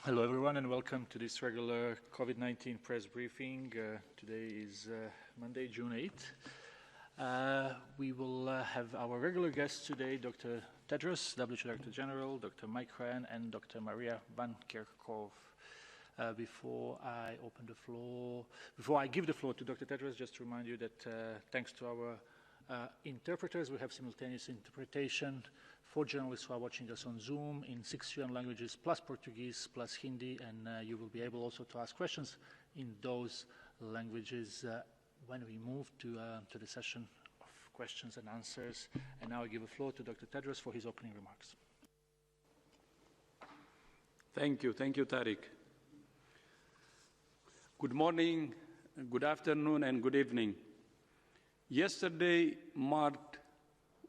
Hello everyone and welcome to this regular COVID-19 press briefing. Today is Monday, June 8th. We will have our regular guests today, Dr. Tedros, WHO Director General, Dr. Mike Ryan and Dr. Maria Van Kerkhove. Before I give the floor to Dr. Tedros, just to remind you that thanks to our interpreters, we have simultaneous interpretation for journalists who are watching us on Zoom in 6 foreign languages, plus Portuguese, plus Hindi, and you will be able also to ask questions in those languages when we move to the session of questions and answers. And now I give the floor to Dr. Tedros for his opening remarks. Thank you, Tariq. Good morning, good afternoon, and good evening. Yesterday marked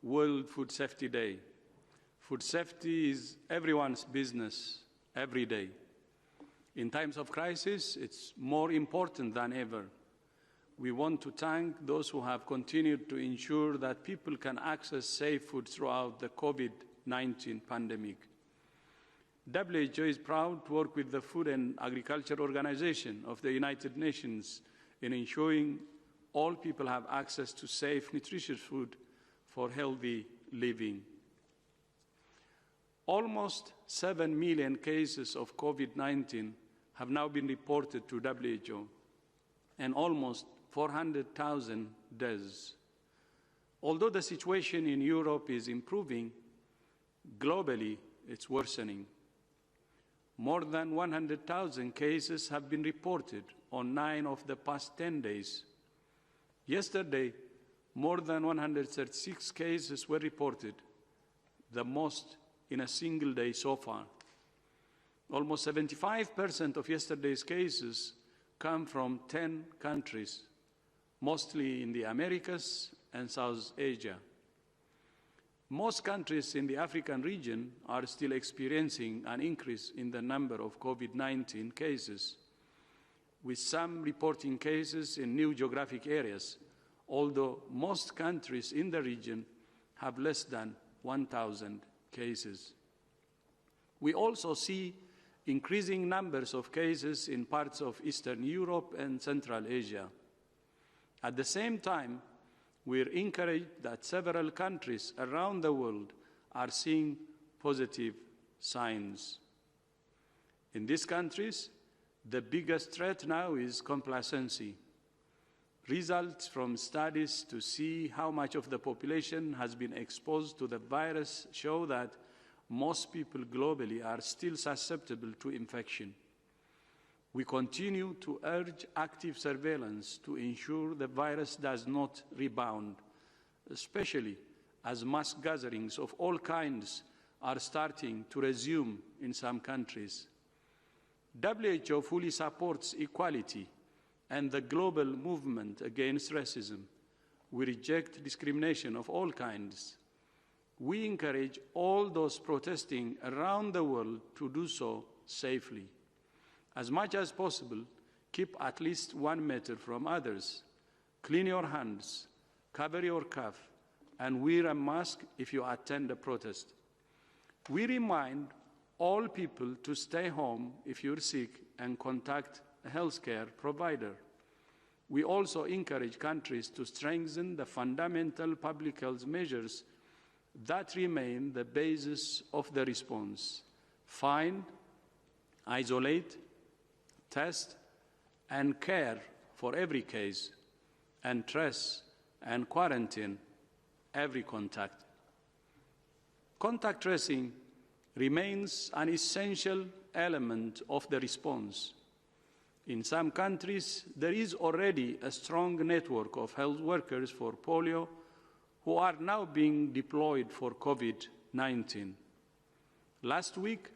World Food Safety Day. Food safety is everyone's business every day. In times of crisis, it's more important than ever. We want to thank those who have continued to ensure that people can access safe food throughout the COVID-19 pandemic. WHO is proud to work with the Food and Agriculture Organization of the United Nations in ensuring all people have access to safe, nutritious food for healthy living. Almost 7 million cases of COVID-19 have now been reported to WHO, and almost 400,000 deaths. Although the situation in Europe is improving, globally it's worsening. More than 100,000 cases have been reported on 9 of the past 10 days. Yesterday, more than 136 cases were reported, the most in a single day so far. Almost 75% of yesterday's cases come from 10 countries, mostly in the Americas and South Asia. Most countries in the African region are still experiencing an increase in the number of COVID-19 cases, with some reporting cases in new geographic areas, although most countries in the region have less than 1,000 cases. We also see increasing numbers of cases in parts of Eastern Europe and Central Asia. At the same time, we're encouraged that several countries around the world are seeing positive signs. In these countries, the biggest threat now is complacency. Results from studies to see how much of the population has been exposed to the virus show that most people globally are still susceptible to infection. We continue to urge active surveillance to ensure the virus does not rebound, especially as mass gatherings of all kinds are starting to resume in some countries. WHO fully supports equality and the global movement against racism. We reject discrimination of all kinds. We encourage all those protesting around the world to do so safely. As much as possible, keep at least 1 meter from others. Clean your hands, cover your cough, and wear a mask if you attend a protest. We remind all people to stay home if you're sick and contact a healthcare provider. We also encourage countries to strengthen the fundamental public health measures that remain the basis of the response: find, isolate, test, and care for every case, and trace and quarantine every contact. Contact tracing remains an essential element of the response. In some countries, there is already a strong network of health workers for polio who are now being deployed for COVID-19. Last week,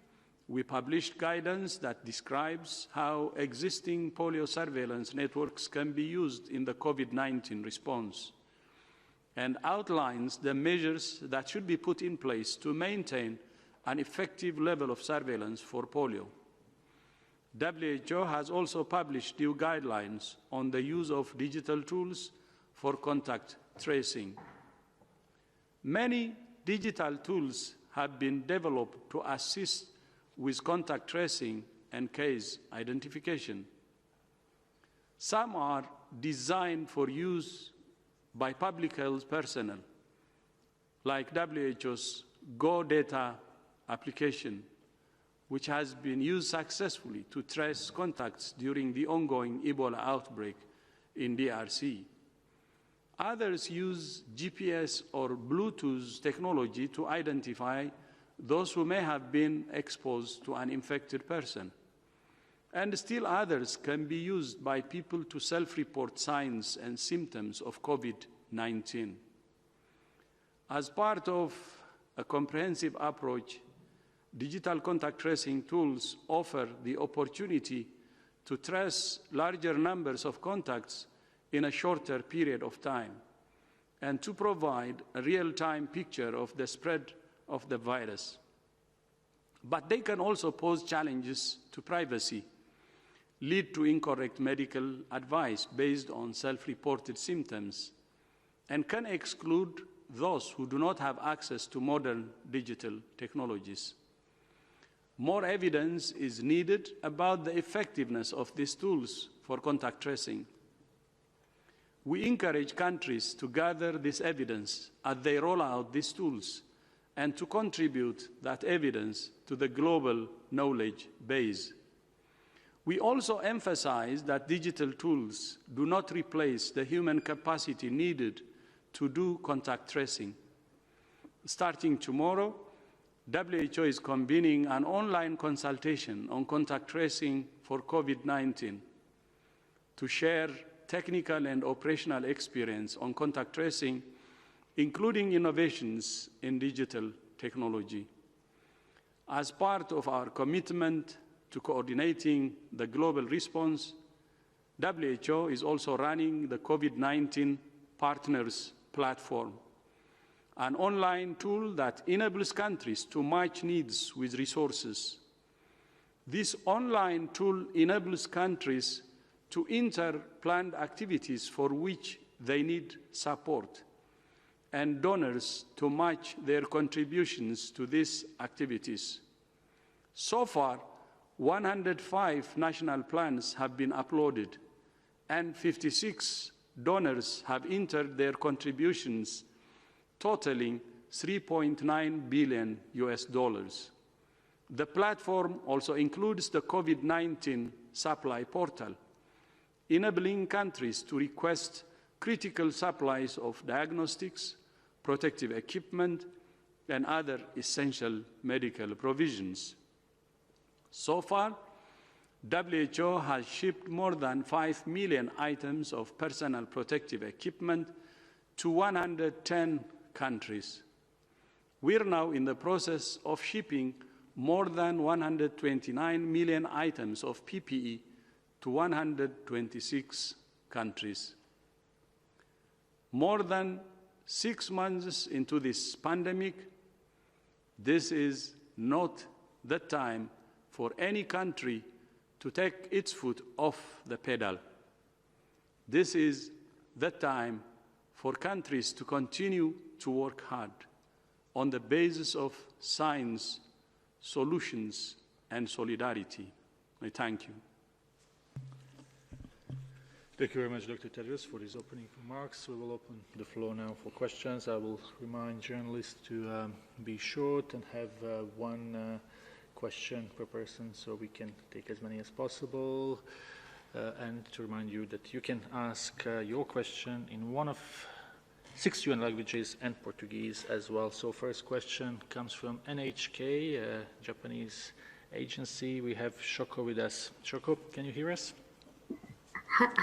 we published guidance that describes how existing polio surveillance networks can be used in the COVID-19 response and outlines the measures that should be put in place to maintain an effective level of surveillance for polio. WHO has also published new guidelines on the use of digital tools for contact tracing. Many digital tools have been developed to assist with contact tracing and case identification. Some are designed for use by public health personnel, like WHO's Go Data application, which has been used successfully to trace contacts during the ongoing Ebola outbreak in DRC. Others use GPS or Bluetooth technology to identify those who may have been exposed to an infected person. And still others can be used by people to self-report signs and symptoms of COVID-19. As part of a comprehensive approach, digital contact tracing tools offer the opportunity to trace larger numbers of contacts in a shorter period of time and to provide a real-time picture of the spread of the virus. But they can also pose challenges to privacy, lead to incorrect medical advice based on self-reported symptoms, and can exclude those who do not have access to modern digital technologies. More evidence is needed about the effectiveness of these tools for contact tracing. We encourage countries to gather this evidence as they roll out these tools and to contribute that evidence to the global knowledge base. We also emphasize that digital tools do not replace the human capacity needed to do contact tracing. Starting tomorrow, WHO is convening an online consultation on contact tracing for COVID-19 to share technical and operational experience on contact tracing, including innovations in digital technology. As part of our commitment to coordinating the global response, WHO is also running the COVID-19 Partners Platform, an online tool that enables countries to match needs with resources. This online tool enables countries to enter planned activities for which they need support, and donors to match their contributions to these activities. So far, 105 national plans have been uploaded, and 56 donors have entered their contributions, totaling $3.9 billion. The platform also includes the COVID-19 supply portal, enabling countries to request critical supplies of diagnostics, protective equipment, and other essential medical provisions. So far, WHO has shipped more than 5 million items of personal protective equipment to 110 countries. We're now in the process of shipping more than 129 million items of PPE to 126 countries. More than 6 months into this pandemic, this is not the time for any country to take its foot off the pedal. This is the time for countries to continue to work hard on the basis of science, solutions, and solidarity. I thank you. Thank you very much, Dr. Tedros, for these opening remarks. We will open the floor now for questions. I will remind journalists to be short and have one question per person so we can take as many as possible. And to remind you that you can ask your question in one of 6 UN languages and Portuguese as well. So first question comes from NHK, a Japanese agency. We have Shoko with us. Shoko, can you hear us?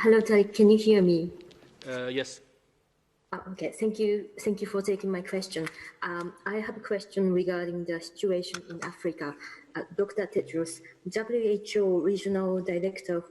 Hello, Tariq. Can you hear me? Yes. Okay, thank you. Thank you for taking my question. I have a question regarding the situation in Africa. Dr. Tedros, WHO Regional Director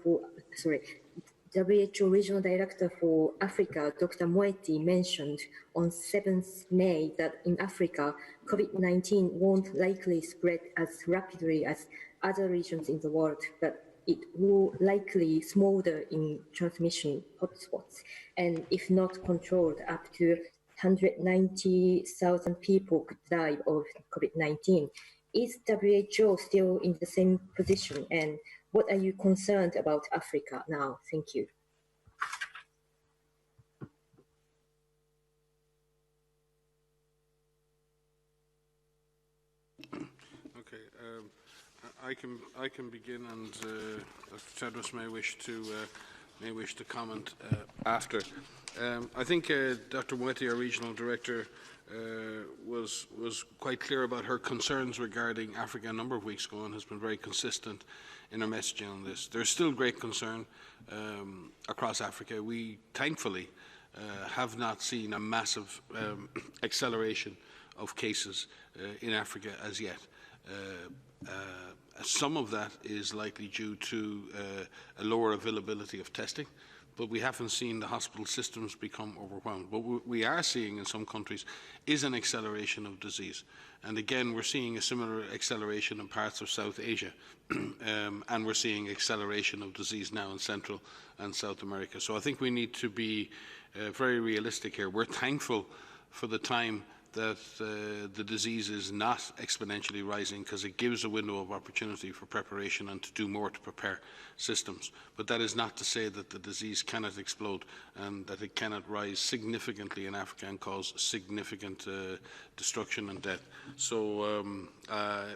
for Africa, Dr. Moeti, mentioned on 7th May that in Africa, COVID-19 won't likely spread as rapidly as other regions in the world, but it will likely smolder in transmission hotspots, and if not controlled, up to 190,000 people could die of COVID-19. Is WHO still in the same position? And what are you concerned about Africa now? Thank you. Okay, I can begin, and Dr. Tedros may wish to comment after. I think Dr. Moeti, our regional director, was quite clear about her concerns regarding Africa a number of weeks ago, and has been very consistent in her messaging on this. There's still great concern across Africa. We thankfully have not seen a massive acceleration of cases in Africa as yet. Some of that is likely due to a lower availability of testing, but we haven't seen the hospital systems become overwhelmed. What we are seeing in some countries is an acceleration of disease. And again, we're seeing a similar acceleration in parts of South Asia, and we're seeing acceleration of disease now in Central and South America. So I think we need to be very realistic here. We're thankful for the time that the disease is not exponentially rising, because it gives a window of opportunity for preparation and to do more to prepare systems. But that is not to say that the disease cannot explode and that it cannot rise significantly in Africa and cause significant destruction and death. So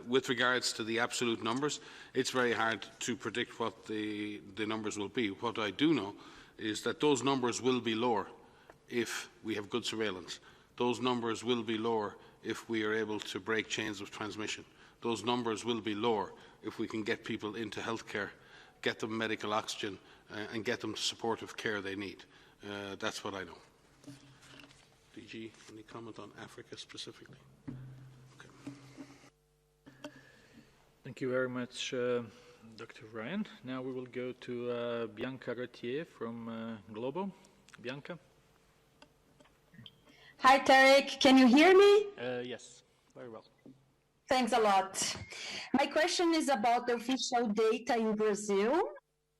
with regards to the absolute numbers, it's very hard to predict what the numbers will be. What I do know is that those numbers will be lower if we have good surveillance. Those numbers will be lower if we are able to break chains of transmission. Those numbers will be lower if we can get people into healthcare, get them medical oxygen, and get them the supportive care they need. That's what I know. DG, any comment on Africa specifically? Okay. Thank you very much, Dr. Ryan. Now we will go to Bianca Ratier from Globo. Bianca? Hi, Tarek. Can you hear me? Yes, very well. Thanks a lot. My question is about the official data in Brazil.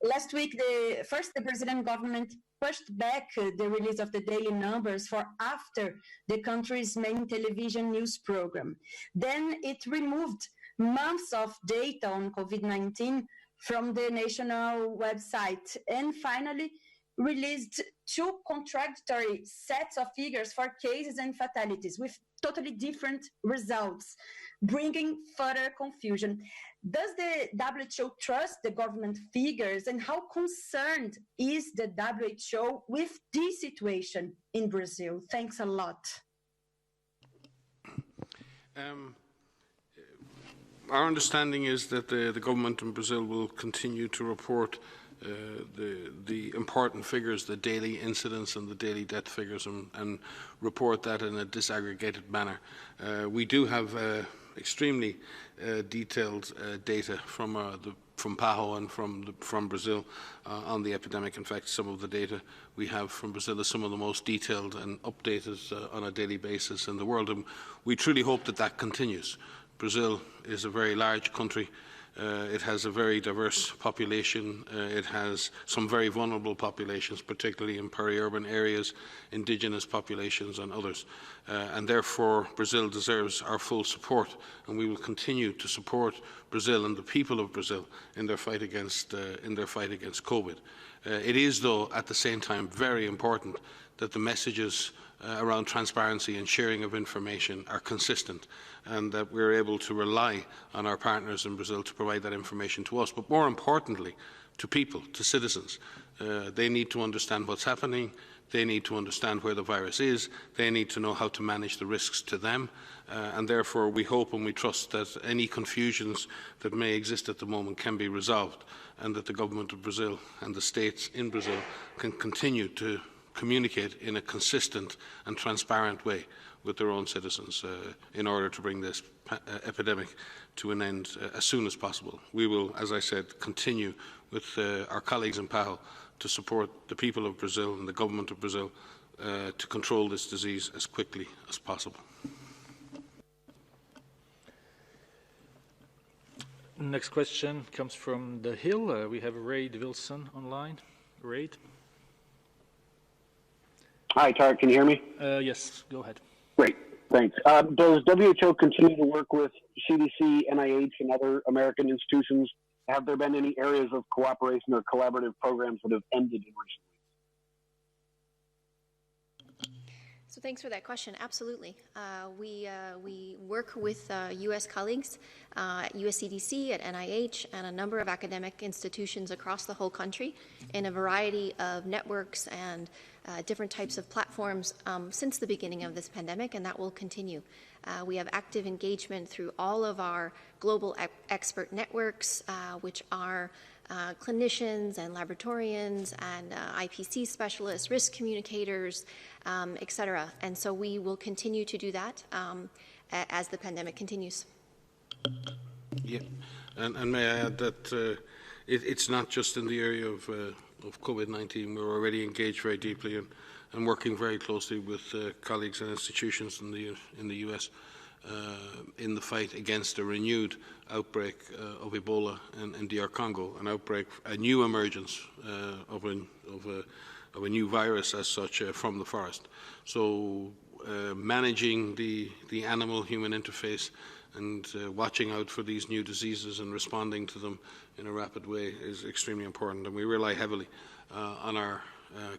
Last week, the Brazilian government pushed back the release of the daily numbers for after the country's main television news program. Then it removed months of data on COVID-19 from the national website, and finally released two contradictory sets of figures for cases and fatalities with totally different results, bringing further confusion. Does the WHO trust the government figures, and how concerned is the WHO with this situation in Brazil? Thanks a lot. Our understanding is that the government in Brazil will continue to report the important figures, the daily incidents and the daily death figures, and report that in a disaggregated manner. We do have extremely detailed data from PAHO and from Brazil on the epidemic. In fact, some of the data we have from Brazil is some of the most detailed and updated on a daily basis in the world, and we truly hope that that continues. Brazil is a very large country. It has a very diverse population. It has some very vulnerable populations, particularly in peri-urban areas, indigenous populations and others. And therefore, Brazil deserves our full support, and we will continue to support Brazil and the people of Brazil in their fight against COVID. It is, though, at the same time, very important that the messages around transparency and sharing of information are consistent, and that we're able to rely on our partners in Brazil to provide that information to us, but more importantly, to people, to citizens. They need to understand what's happening, they need to understand where the virus is, they need to know how to manage the risks to them, and therefore we hope and we trust that any confusions that may exist at the moment can be resolved, and that the government of Brazil and the states in Brazil can continue to communicate in a consistent and transparent way with their own citizens in order to bring this epidemic to an end as soon as possible. We will, as I said, continue with our colleagues in PAHO to support the people of Brazil and the government of Brazil to control this disease as quickly as possible. Next question comes from The Hill. We have Raid Wilson online. Raid? Hi, Tarek, can you hear me? Yes, go ahead. Great, thanks. Does WHO continue to work with CDC, NIH, and other American institutions? Have there been any areas of cooperation or collaborative programs that have ended in recent weeks? So thanks for that question. Absolutely. We work with U.S. colleagues at US CDC, at NIH, and a number of academic institutions across the whole country in a variety of networks and different types of platforms since the beginning of this pandemic, and that will continue. We have active engagement through all of our global expert networks, which are clinicians and laboratorians and IPC specialists, risk communicators, et cetera. And so we will continue to do that as the pandemic continues. Yeah, and may I add that it's not just in the area of COVID-19. We're already engaged very deeply and working very closely with colleagues and institutions in the US in the fight against a renewed outbreak of Ebola in DR Congo, a new emergence of a new virus as such from the forest. So managing the animal-human interface and watching out for these new diseases and responding to them in a rapid way is extremely important. And we rely heavily on our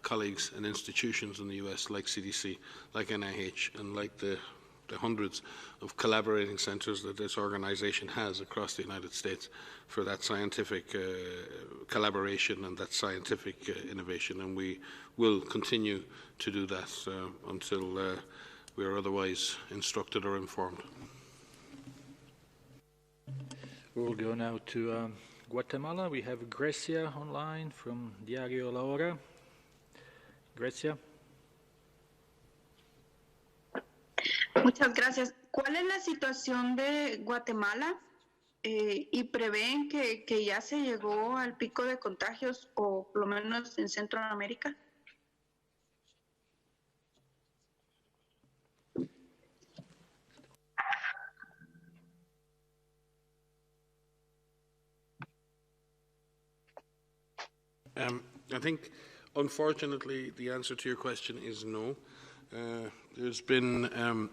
colleagues and institutions in the US like CDC, like NIH, and like the hundreds of collaborating centers that this organization has across the United States for that scientific collaboration and that scientific innovation. And we will continue to do that until we are otherwise instructed or informed. We will go now to Guatemala. We have Grecia online from Diario La Hora. Grecia. Muchas gracias. ¿Cuál es la situación de Guatemala? ¿Y prevén que ya se llegó al pico de contagios, o por lo menos en Centroamérica? I think, unfortunately, the answer to your question is no. There's been an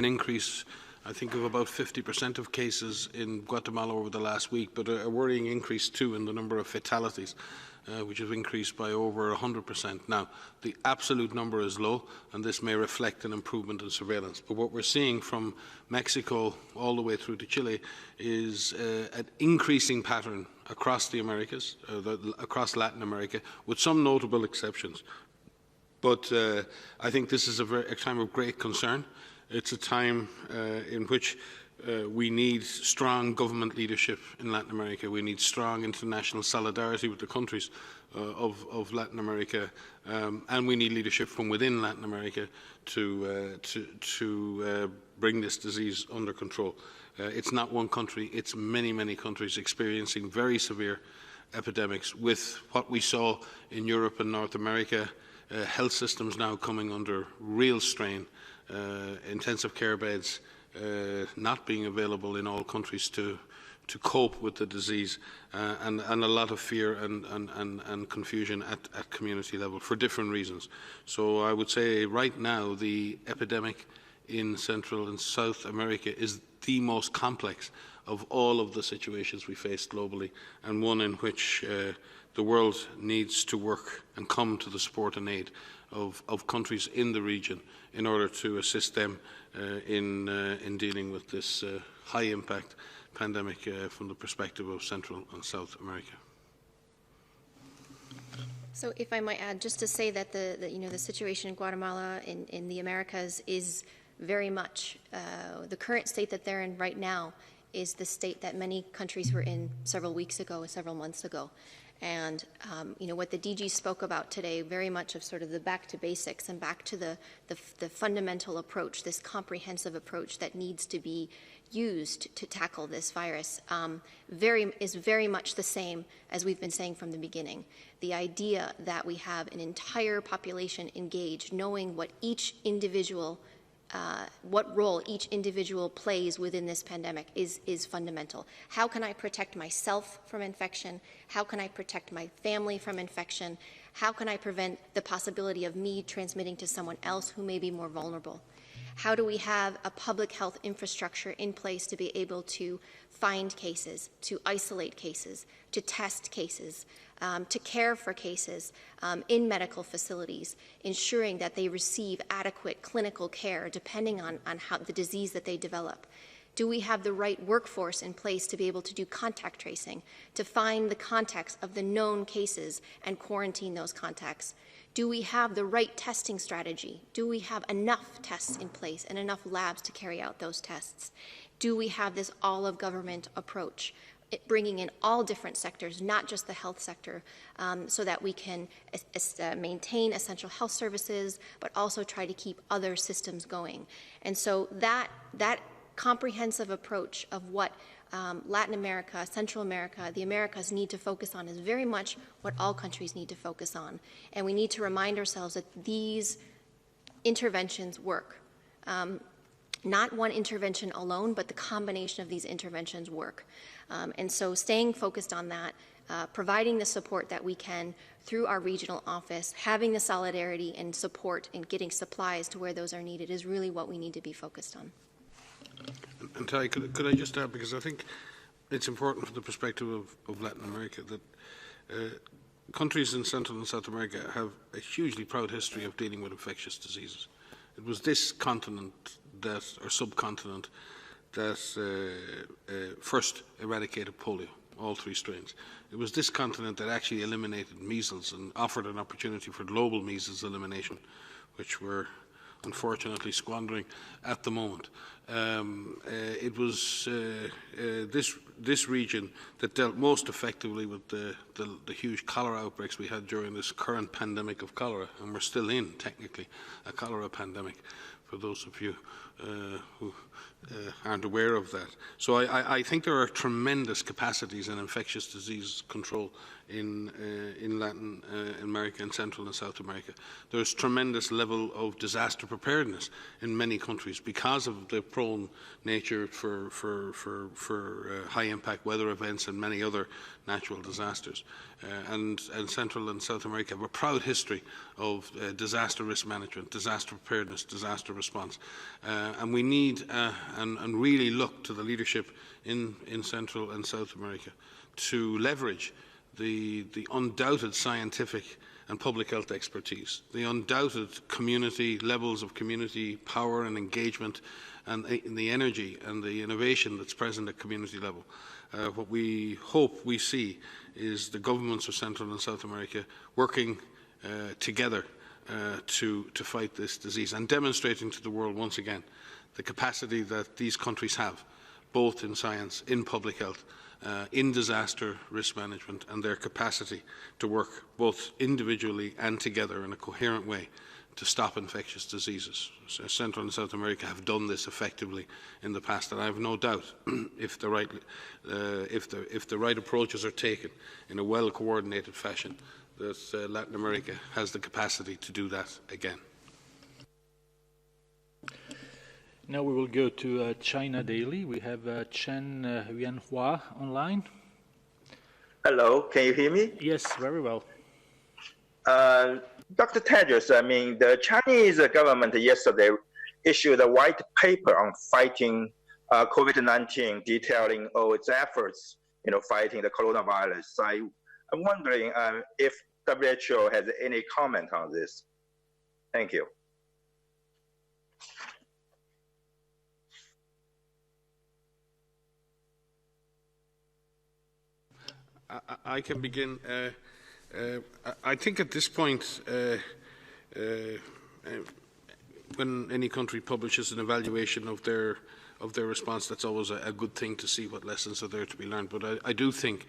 increase, I think, of about 50% of cases in Guatemala over the last week, but a worrying increase too in the number of fatalities, which have increased by over 100%. Now, the absolute number is low, and this may reflect an improvement in surveillance. But what we're seeing from Mexico all the way through to Chile is an increasing pattern across the Americas, across Latin America, with some notable exceptions. But I think this is a time of great concern. It's a time in which we need strong government leadership in Latin America. We need strong international solidarity with the countries of Latin America, and we need leadership from within Latin America to bring this disease under control. It's not one country, it's many, many countries experiencing very severe epidemics with what we saw in Europe and North America, health systems now coming under real strain, intensive care beds not being available in all countries to cope with the disease, and a lot of fear and confusion at community level for different reasons. So I would say right now the epidemic in Central and South America is the most complex of all of the situations we face globally, and one in which the world needs to work and come to the support and aid of countries in the region in order to assist them in dealing with this high-impact pandemic from the perspective of Central and South America. So if I might add, just to say that the situation in Guatemala in the Americas is very much the current state that they're in right now is the state that many countries were in several weeks ago, several months ago. And what the DG spoke about today, very much of sort of the back to basics and back to the fundamental approach, this comprehensive approach that needs to be used to tackle this virus, is very much the same as we've been saying from the beginning. The idea that we have an entire population engaged, knowing what each individual what role each individual plays within this pandemic is fundamental. How can I protect myself from infection? How can I protect my family from infection? How can I prevent the possibility of me transmitting to someone else who may be more vulnerable? How do we have a public health infrastructure in place to be able to find cases, to isolate cases, to test cases, to care for cases in medical facilities, ensuring that they receive adequate clinical care depending on how the disease that they develop? Do we have the right workforce in place to be able to do contact tracing, to find the contacts of the known cases and quarantine those contacts? Do we have the right testing strategy? Do we have enough tests in place and enough labs to carry out those tests? Do we have this all-of-government approach, bringing in all different sectors, not just the health sector, so that we can maintain essential health services, but also try to keep other systems going? And so that comprehensive approach of what Latin America, Central America, the Americas need to focus on is very much what all countries need to focus on. And we need to remind ourselves that these interventions work. Not one intervention alone, but the combination of these interventions work. And so staying focused on that, providing the support that we can through our regional office, having the solidarity and support and getting supplies to where those are needed is really what we need to be focused on. And Ty, could I just add, because I think it's important from the perspective of Latin America, that countries in Central and South America have a hugely proud history of dealing with infectious diseases. It was this continent or subcontinent that first eradicated polio, all 3 strains. It was this continent that actually eliminated measles and offered an opportunity for global measles elimination, which we're unfortunately squandering at the moment. It was this region that dealt most effectively with the huge cholera outbreaks we had during this current pandemic of cholera, and we're still in, technically, a cholera pandemic, for those of you who aren't aware of that. So I think there are tremendous capacities in infectious disease control in Latin America and Central and South America. There's tremendous level of disaster preparedness in many countries because of the prone nature for high impact weather events and many other natural disasters. And Central and South America have a proud history of disaster risk management, disaster preparedness, disaster response. And we need and really look to the leadership in Central and South America to leverage the undoubted scientific and public health expertise, the undoubted community levels of community power and engagement, and the energy and the innovation that's present at community level. What we hope we see is the governments of Central and South America working together to fight this disease and demonstrating to the world once again the capacity that these countries have, both in science, in public health, in disaster risk management, and their capacity to work both individually and together in a coherent way to stop infectious diseases. So Central and South America have done this effectively in the past, and I have no doubt if the right approaches are taken in a well-coordinated fashion, that Latin America has the capacity to do that again. Now we will go to China Daily. We have Chen Yuanhua online. Hello, can you hear me? Yes, very well. Dr. Tedros, I mean, the Chinese government yesterday issued a white paper on fighting COVID-19, detailing all its efforts, fighting the coronavirus. I'm wondering if WHO has any comment on this. Thank you. I can begin. I think at this point, when any country publishes an evaluation of their response, that's always a good thing to see what lessons are there to be learned. But I do think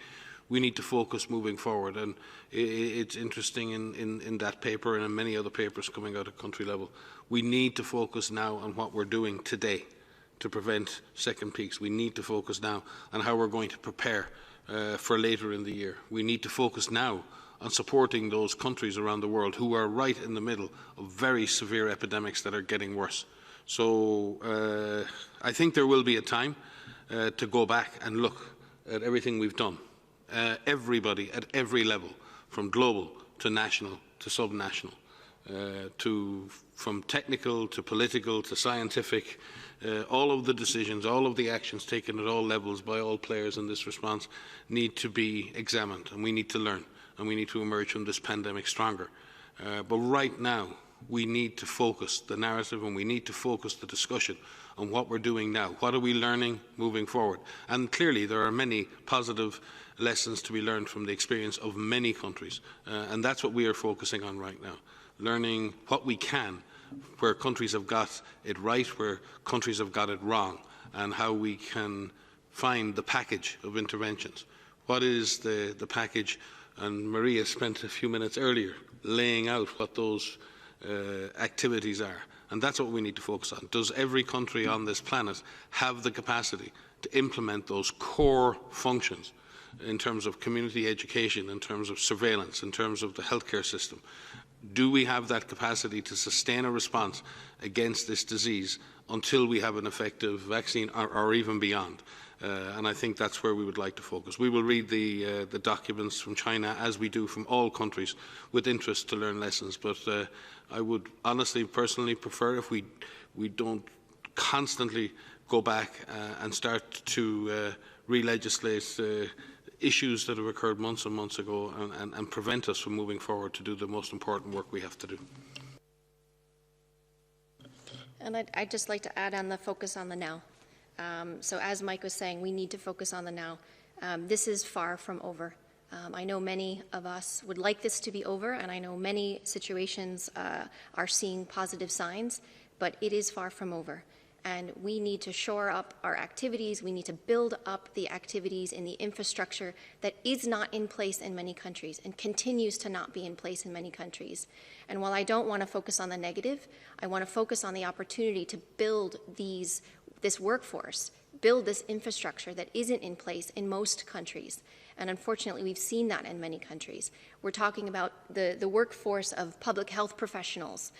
we need to focus moving forward, and it's interesting in that paper and in many other papers coming out at country level. We need to focus now on what we're doing today to prevent second peaks. We need to focus now on how we're going to prepare for later in the year. We need to focus now on supporting those countries around the world who are right in the middle of very severe epidemics that are getting worse. So I think there will be a time to go back and look at everything we've done. Everybody at every level, from global to national to subnational, from technical to political to scientific, all of the decisions, all of the actions taken at all levels by all players in this response need to be examined, and we need to learn, and we need to emerge from this pandemic stronger. But right now, we need to focus the narrative and we need to focus the discussion on what we're doing now. What are we learning moving forward? And clearly there are many positive lessons to be learned from the experience of many countries. And that's what we are focusing on right now. Learning what we can, where countries have got it right, where countries have got it wrong, and how we can find the package of interventions. What is the package? And Maria spent a few minutes earlier laying out what those activities are. And that's what we need to focus on. Does every country on this planet have the capacity to implement those core functions in terms of community education, in terms of surveillance, in terms of the healthcare system? Do we have that capacity to sustain a response against this disease until we have an effective vaccine or even beyond? And I think that's where we would like to focus. We will read the documents from China, as we do from all countries, with interest to learn lessons. But I would honestly, personally prefer if we don't constantly go back and start to re-legislate issues that have occurred months and months ago and prevent us from moving forward to do the most important work we have to do. And I'd just like to add on the focus on the now. So as Mike was saying, we need to focus on the now. This is far from over. I know many of us would like this to be over, and I know many situations are seeing positive signs, but it is far from over. And we need to shore up our activities. We need to build up the activities in the infrastructure that is not in place in many countries and continues to not be in place in many countries. And while I don't want to focus on the negative, I want to focus on the opportunity to build this workforce, build this infrastructure that isn't in place in most countries. And unfortunately, we've seen that in many countries. We're talking about the workforce of public health professionals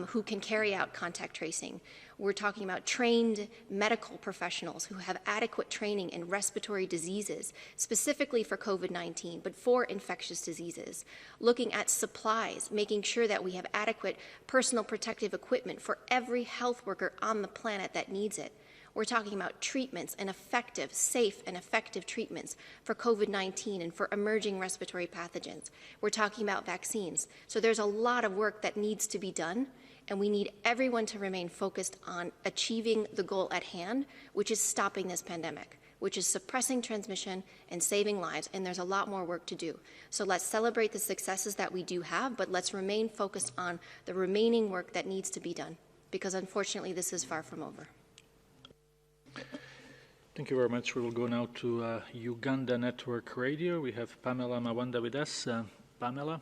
who can carry out contact tracing. We're talking about trained medical professionals who have adequate training in respiratory diseases, specifically for COVID-19, but for infectious diseases. Looking at supplies, making sure that we have adequate personal protective equipment for every health worker on the planet that needs it. We're talking about treatments and effective, safe and effective treatments for COVID-19 and for emerging respiratory pathogens. We're talking about vaccines. So there's a lot of work that needs to be done, and we need everyone to remain focused on achieving the goal at hand, which is stopping this pandemic, which is suppressing transmission and saving lives, and there's a lot more work to do. So let's celebrate the successes that we do have, but let's remain focused on the remaining work that needs to be done, because unfortunately this is far from over. Thank you very much. We will go now to Uganda Network Radio. We have Pamela Mawanda with us. Pamela?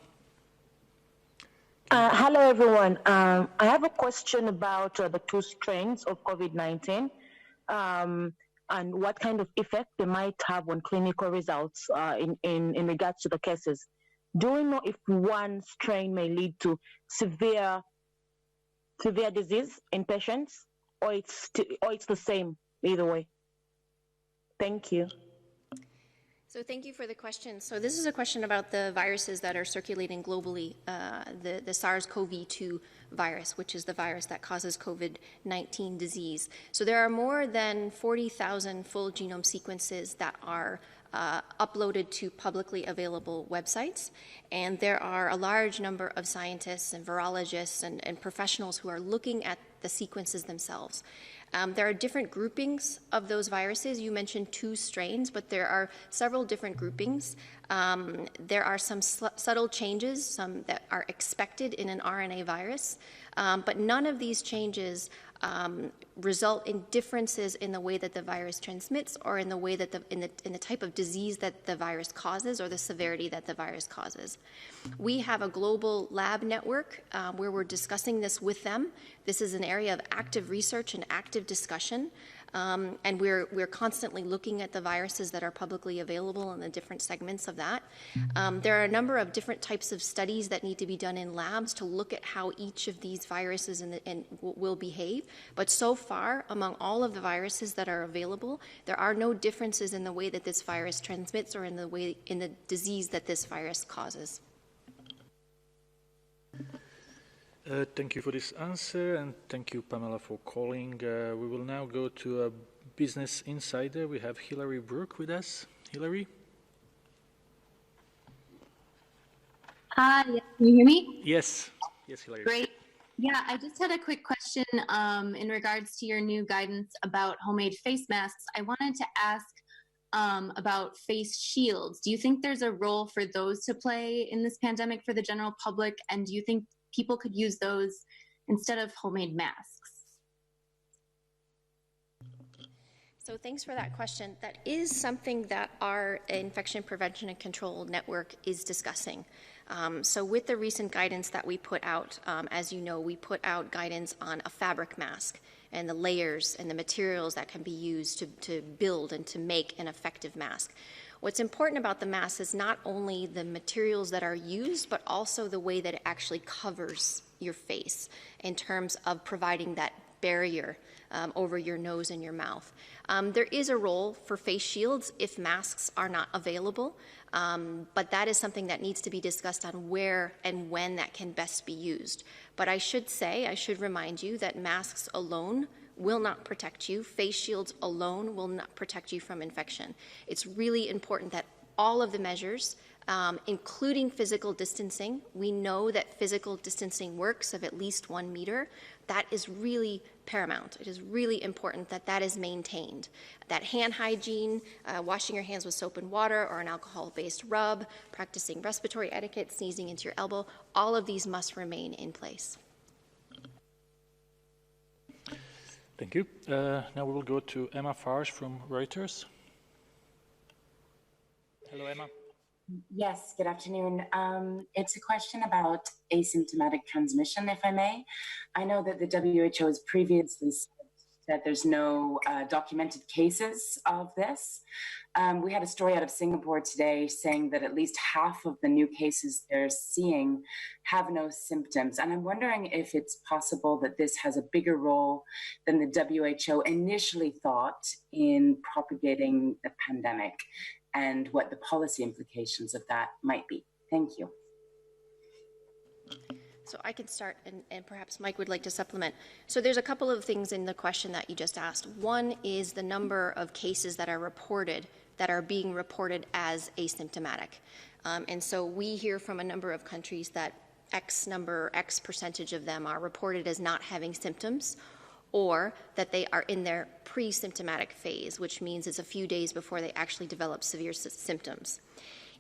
Hello, everyone. I have a question about the two strains of COVID-19 and what kind of effect they might have on clinical results in regards to the cases. Do we know if one strain may lead to severe disease in patients, or it's the same either way? Thank you. So thank you for the question. So this is a question about the viruses that are circulating globally, the SARS-CoV-2 virus, which is the virus that causes COVID-19 disease. So there are more than 40,000 full genome sequences that are uploaded to publicly available websites. And there are a large number of scientists and virologists and professionals who are looking at the sequences themselves. There are different groupings of those viruses. You mentioned two strains, but there are several different groupings. There are some subtle changes, some that are expected in an RNA virus, but none of these changes result in differences in the way that the virus transmits or in the way that in the type of disease that the virus causes or the severity that the virus causes. We have a global lab network where we're discussing this with them. This is an area of active research and active discussion. And we're constantly looking at the viruses that are publicly available and the different segments of that. There are a number of different types of studies that need to be done in labs to look at how each of these viruses will behave. But so far, among all of the viruses that are available, there are no differences in the way that this virus transmits or in the disease that this virus causes. Thank you for this answer, and thank you, Pamela, for calling. We will now go to a Business Insider. We have Hilary Brooke with us. Hilary? Hi, can you hear me? Yes. Yes, Hilary. Great. Yeah, I just had a quick question in regards to your new guidance about homemade face masks. I wanted to ask about face shields. Do you think there's a role for those to play in this pandemic for the general public? And do you think people could use those instead of homemade masks? So thanks for that question. That is something that our Infection Prevention and Control Network is discussing. So with the recent guidance that we put out, as you know, we put out guidance on a fabric mask and the layers and the materials that can be used to build and to make an effective mask. What's important about the mask is not only the materials that are used, but also the way that it actually covers your face in terms of providing that barrier over your nose and your mouth. There is a role for face shields if masks are not available, but that is something that needs to be discussed on where and when that can best be used. But I should remind you that masks alone will not protect you. Face shields alone will not protect you from infection. It's really important that all of the measures, including physical distancing, we know that physical distancing works of at least 1 meter. That is really paramount. It is really important that that is maintained. That hand hygiene, washing your hands with soap and water or an alcohol-based rub, practicing respiratory etiquette, sneezing into your elbow, all of these must remain in place. Thank you. Now we will go to Emma Farge from Reuters. Hello, Emma. Yes, good afternoon. It's a question about asymptomatic transmission, if I may. I know that the WHO has previously said that there's no documented cases of this. We had a story out of Singapore today saying that at least half of the new cases they're seeing have no symptoms. And I'm wondering if it's possible that this has a bigger role than the WHO initially thought in propagating the pandemic, and what the policy implications of that might be. Thank you. So I can start, and perhaps Mike would like to supplement. So there's a couple of things in the question that you just asked. One is the number of cases that are reported, that are being reported as asymptomatic. And so we hear from a number of countries that X percentage of them are reported as not having symptoms, or that they are in their pre-symptomatic phase, which means it's a few days before they actually develop severe symptoms.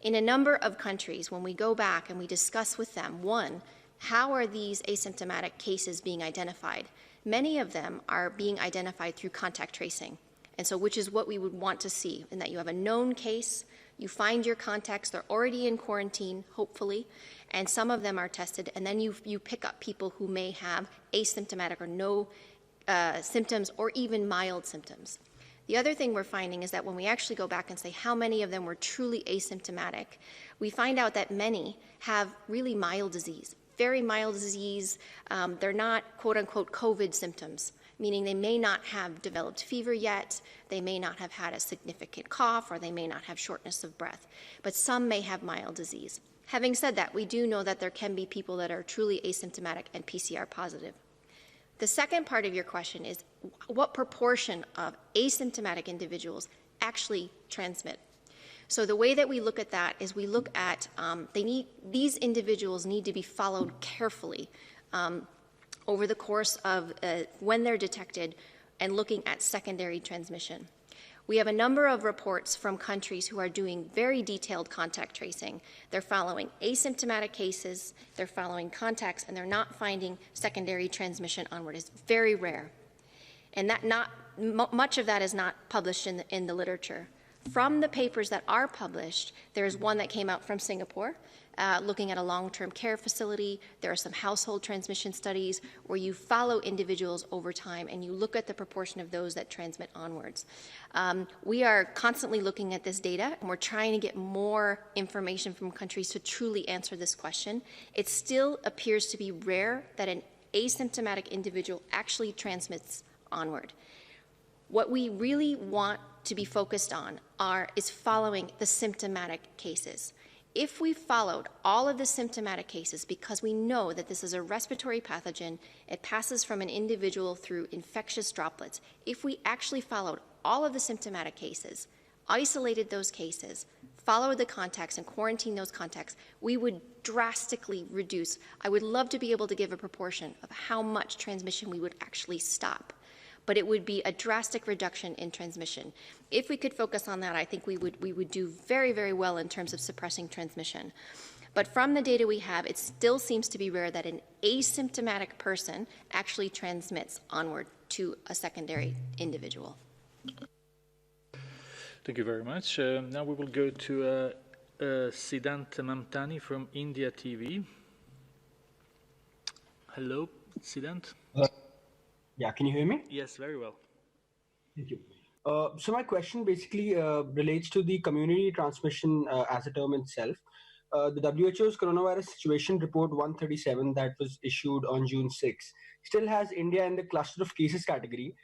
In a number of countries, when we go back and we discuss with them, one, how are these asymptomatic cases being identified? Many of them are being identified through contact tracing, and so which is what we would want to see, in that you have a known case, you find your contacts, they're already in quarantine, hopefully, and some of them are tested, and then you pick up people who may have asymptomatic or no symptoms or even mild symptoms. The other thing we're finding is that when we actually go back and say how many of them were truly asymptomatic, we find out that many have really mild disease, very mild disease. They're not quote unquote COVID symptoms, meaning they may not have developed fever yet, they may not have had a significant cough, or they may not have shortness of breath, but some may have mild disease. Having said that, we do know that there can be people that are truly asymptomatic and PCR positive. The second part of your question is what proportion of asymptomatic individuals actually transmit. So the way that we look at that is we look at these individuals need to be followed carefully over the course of when they're detected and looking at secondary transmission. We have a number of reports from countries who are doing very detailed contact tracing. They're following asymptomatic cases, they're following contacts, and they're not finding secondary transmission onward. It's very rare. And that much of that is not published in the literature. From the papers that are published, there's one that came out from Singapore, looking at a long-term care facility. There are some household transmission studies where you follow individuals over time and you look at the proportion of those that transmit onwards. We are constantly looking at this data, and we're trying to get more information from countries to truly answer this question. It still appears to be rare that an asymptomatic individual actually transmits onward. What we really want to be focused on is following the symptomatic cases. if we followed all of the symptomatic cases, because we know that this is a respiratory pathogen, it passes from an individual through infectious droplets, if we actually followed all of the symptomatic cases, isolated those cases, followed the contacts and quarantined those contacts, we would drastically reduce. I would love to be able to give a proportion of how much transmission we would actually stop, but it would be a drastic reduction in transmission. If we could focus on that, I think we would do very, very well in terms of suppressing transmission. But from the data we have, it still seems to be rare that an asymptomatic person actually transmits onward to a secondary individual. Thank you very much. Now we will go to Siddhant Mamtani from India TV. Hello, Siddhant. Yeah, can you hear me? Yes, very well. Thank you. So my question basically relates to the community transmission as a term itself. The WHO's coronavirus situation report 137 that was issued on June 6 still has India in the cluster of cases category,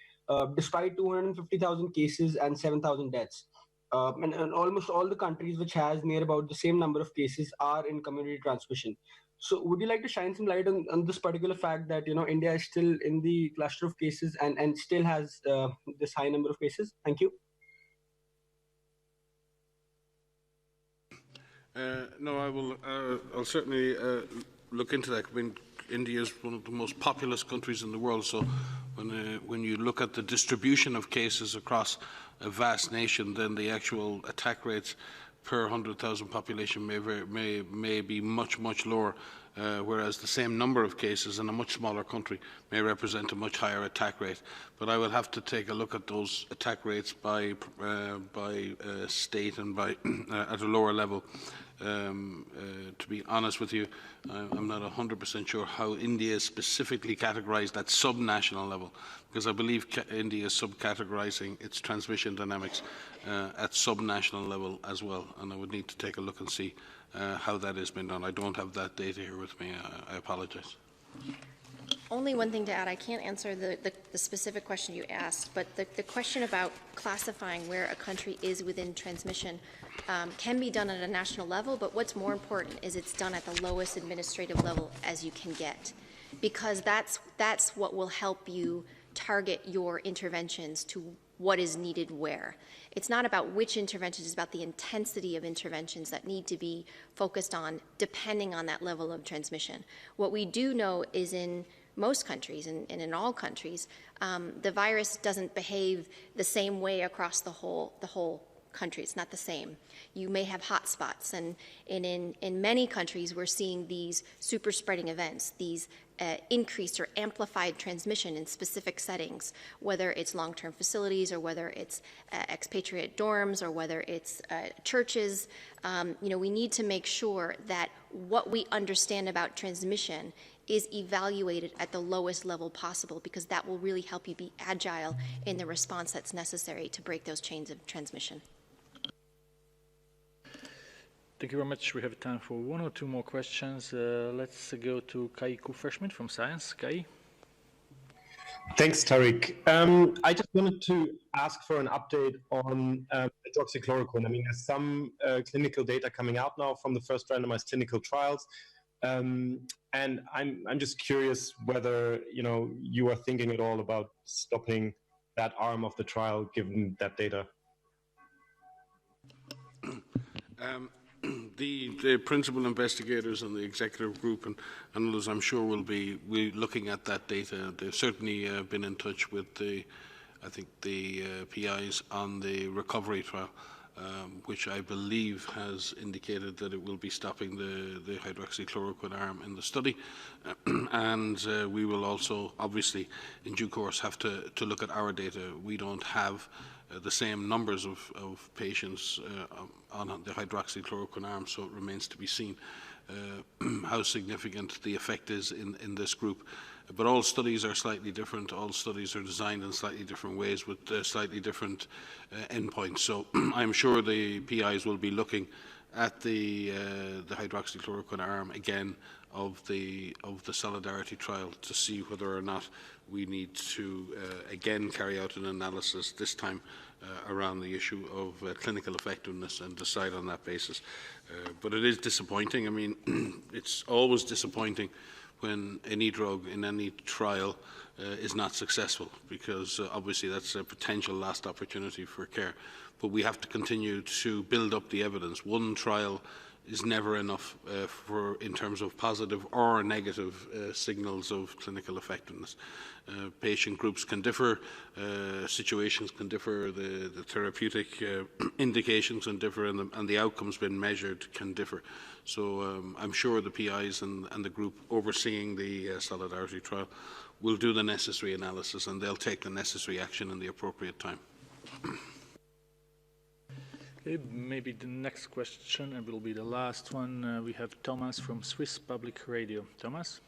despite 250,000 cases and 7,000 deaths. And almost all the countries which has near about the same number of cases are in community transmission. So would you like to shine some light on this particular fact that, you know, India is still in the cluster of cases and still has this high number of cases? Thank you. No, I will. I'll certainly look into that. I mean, India is one of the most populous countries in the world, so when you look at the distribution of cases across a vast nation, then the actual attack rates per 100,000 population may be much lower, whereas the same number of cases in a much smaller country may represent a much higher attack rate. But I will have to take a look at those attack rates by state and by at a lower level. To be honest with you, I'm not 100% sure how India is specifically categorized at sub-national level, because I believe India is sub-categorizing its transmission dynamics at sub-national level as well, and I would need to take a look and see how that has been done. I don't have that data here with me. I apologize. Only one thing to add. I can't answer the specific question you asked, but the question about classifying where a country is within transmission can be done at a national level, but what's more important is it's done at the lowest administrative level as you can get, because that's what will help you target your interventions to what is needed where. It's not about which interventions, it's about the intensity of interventions that need to be focused on depending on that level of transmission. What we do know is in most countries, and in all countries, the virus doesn't behave the same way across the whole country. It's not the same. You may have hot spots, and in many countries we're seeing these super spreading events, these increased or amplified transmission in specific settings, whether it's long-term facilities or whether it's expatriate dorms or whether it's churches. We need to make sure that what we understand about transmission is evaluated at the lowest level possible, because that will really help you be agile in the response that's necessary to break those chains of transmission. Thank you very much. We have time for one or two more questions. Let's go to Kai Kupferschmidt from Science. Kai? Thanks, Tariq. I just wanted to ask for an update on hydroxychloroquine. I mean, there's some clinical data coming out now from the first randomized clinical trials. And I'm just curious whether, you are thinking at all about stopping that arm of the trial, given that data. The principal investigators and the executive group and others, I'm sure, will be looking at that data. They've certainly been in touch with the PIs on the recovery trial, which I believe has indicated that it will be stopping the hydroxychloroquine arm in the study. And we will also, obviously, in due course, have to look at our data. We don't have the same numbers of patients on the hydroxychloroquine arm, so it remains to be seen how significant the effect is in this group. But all studies are slightly different. All studies are designed in slightly different ways with slightly different endpoints. So I'm sure the PIs will be looking at the hydroxychloroquine arm again of the solidarity trial to see whether or not we need to again carry out an analysis, this time around the issue of clinical effectiveness, and decide on that basis. But it is disappointing. I mean, it's always disappointing when any drug in any trial is not successful, because obviously that's a potential last opportunity for care. But we have to continue to build up the evidence. One trial is never enough in terms of positive or negative signals of clinical effectiveness. Patient groups can differ, situations can differ, the therapeutic indications can differ, and the outcomes being measured can differ. So I'm sure the PIs and the group overseeing the Solidarity trial will do the necessary analysis, and they'll take the necessary action in the appropriate time. Okay, maybe the next question, and will be the last one. We have Thomas from Swiss Public Radio. Thomas?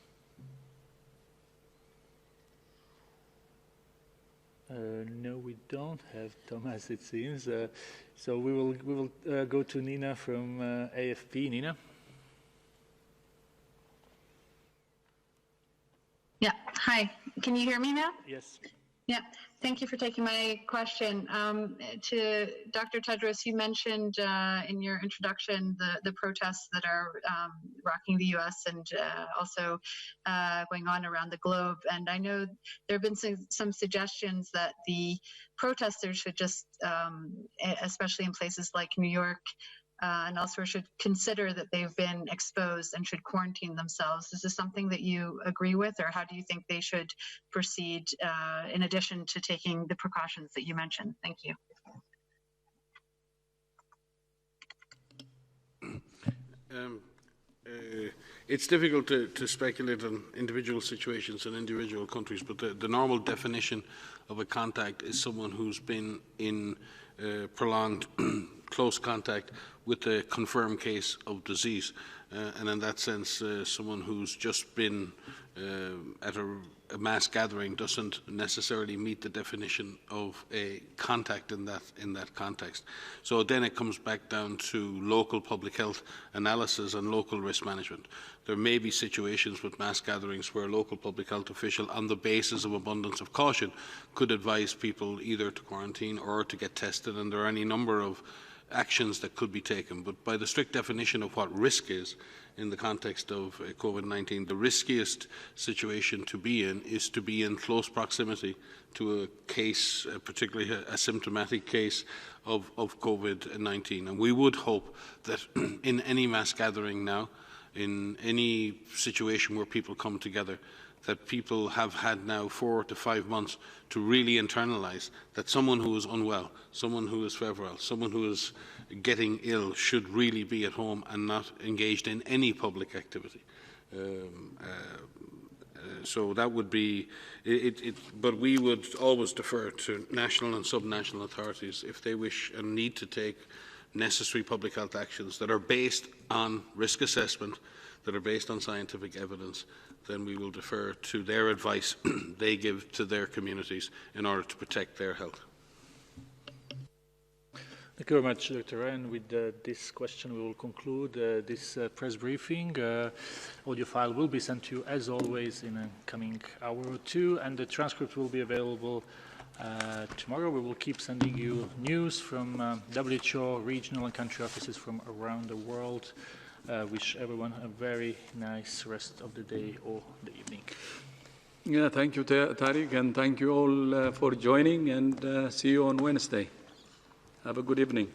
No, we don't have Thomas, it seems. So we will go to Nina from AFP. Nina? Yeah, hi. Can you hear me now? Yes. Yeah, thank you for taking my question. To Dr. Tedros, you mentioned in your introduction the protests that are rocking the U.S. and also going on around the globe. And I know there have been some suggestions that the protesters should just, especially in places like New York and elsewhere, should consider that they've been exposed and should quarantine themselves. Is this something that you agree with, or how do you think they should proceed in addition to taking the precautions that you mentioned? Thank you. It's difficult to speculate on individual situations in individual countries, but the normal definition of a contact is someone who's been in prolonged close contact with a confirmed case of disease. And in that sense, someone who's just been at a mass gathering doesn't necessarily meet the definition of a contact in that context. So then it comes back down to local public health analysis and local risk management. There may be situations with mass gatherings where a local public health official, on the basis of abundance of caution, could advise people either to quarantine or to get tested, and there are any number of actions that could be taken. But by the strict definition of what risk is in the context of COVID-19, the riskiest situation to be in is to be in close proximity to a case, particularly a symptomatic case of COVID-19. And we would hope that in any mass gathering now, in any situation where people come together, that people have had now 4 to 5 months to really internalize that someone who is unwell, someone who is febrile, someone who is getting ill should really be at home and not engaged in any public activity. So that would be it. But we would always defer to national and subnational authorities if they wish and need to take necessary public health actions that are based on risk assessment, that are based on scientific evidence. Then we will defer to their advice they give to their communities in order to protect their health. Thank you very much, Dr. Ryan. With this question, we will conclude this press briefing. Audio file will be sent to you, as always, in a coming hour or two, and the transcript will be available tomorrow. We will keep sending you news from WHO, regional and country offices from around the world. Wish everyone a very nice rest of the day or the evening. Yeah, thank you, Tariq, and thank you all for joining, and see you on Wednesday. Have a good evening.